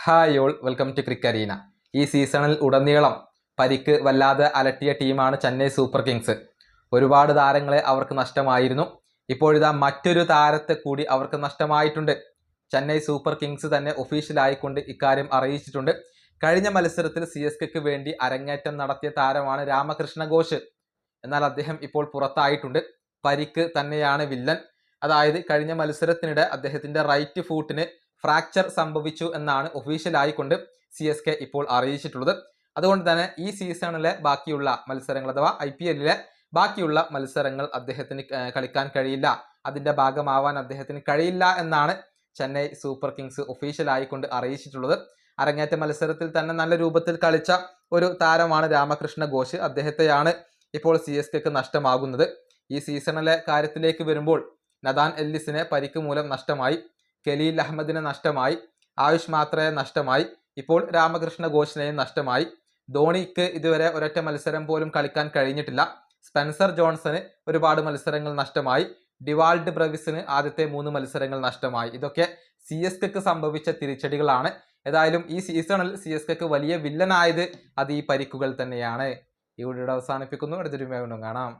Hi all, welcome to Cricarena. ഈ സീസണിൽ ഉടനീളം പരിക്ക് വല്ലാതെ അലട്ടിയ ടീമാണ് ചെന്നൈ സൂപ്പർ കിങ്സ്. ഒരുപാട് താരങ്ങളെ അവർക്ക് നഷ്ടമായിരുന്നു. ഇപ്പോഴിതാ മറ്റൊരു താരത്തെ കൂടി അവർക്ക് നഷ്ടമായിട്ടുണ്ട്. ചെന്നൈ സൂപ്പർ കിങ്സ് തന്നെ ഒഫീഷ്യലായിക്കൊണ്ട് ഇക്കാര്യം അറിയിച്ചിട്ടുണ്ട്. കഴിഞ്ഞ മത്സരത്തിൽ CSKക്ക് വേണ്ടി അരങ്ങേറ്റം നടത്തിയ താരമാണ് രാമകൃഷ്ണ ഘോഷ്. എന്നാൽ അദ്ദേഹം ഇപ്പോൾ പുറത്തായിട്ടുണ്ട്. പരിക്ക് തന്നെയാണ് വില്ലൻ. അതായത് കഴിഞ്ഞ മത്സരത്തിനിടെ അദ്ദേഹത്തിന്റെ റൈറ്റ് ഫൂട്ടിന് ഫ്രാക്ചർ സംഭവിച്ചു എന്നാണ് ഒഫീഷ്യലായിക്കൊണ്ട് CSK ഇപ്പോൾ അറിയിച്ചിട്ടുള്ളത്. അതുകൊണ്ട് തന്നെ ഈ സീസണിലെ ബാക്കിയുള്ള മത്സരങ്ങൾ അഥവാ IPLലെ ബാക്കിയുള്ള മത്സരങ്ങൾ അദ്ദേഹത്തിന് കളിക്കാൻ കഴിയില്ല, അതിന്റെ ഭാഗമാവാൻ അദ്ദേഹത്തിന് കഴിയില്ല എന്നാണ് ചെന്നൈ സൂപ്പർ കിങ്സ് ഒഫീഷ്യലായിക്കൊണ്ട് അറിയിച്ചിട്ടുള്ളത്. അരങ്ങേറ്റ മത്സരത്തിൽ തന്നെ നല്ല രൂപത്തിൽ കളിച്ച ഒരു താരമാണ് രാമകൃഷ്ണ ഘോഷ്. അദ്ദേഹത്തെയാണ് ഇപ്പോൾ CSKക്ക് നഷ്ടമാകുന്നത്. ഈ സീസണിലെ കാര്യത്തിലേക്ക് വരുമ്പോൾ നദാൻ എല്ലിസിനെ പരിക്ക് മൂലം നഷ്ടമായി, ഖലീൽ അഹമ്മദിനെ നഷ്ടമായി, ആയുഷ് മാത്രയെ നഷ്ടമായി, ഇപ്പോൾ രാമകൃഷ്ണ ഘോഷിനെയും നഷ്ടമായി. ധോണിക്ക് ഇതുവരെ ഒരൊറ്റ മത്സരം പോലും കളിക്കാൻ കഴിഞ്ഞിട്ടില്ല. സ്പെൻസർ ജോൺസന് ഒരുപാട് മത്സരങ്ങൾ നഷ്ടമായി. ഡിവാൾഡ് ബ്രവിസിന് ആദ്യത്തെ 3 മത്സരങ്ങൾ നഷ്ടമായി. ഇതൊക്കെ CSKക്ക് സംഭവിച്ച തിരിച്ചടികളാണ്. ഏതായാലും ഈ സീസണിൽ CSKക്ക് വലിയ വില്ലനായത് അത് ഈ പരിക്കുകൾ തന്നെയാണ്. ഈ വീഡിയോ അവസാനിപ്പിക്കുന്നു. അടുത്തൊരു വീഡിയോ കാണാം.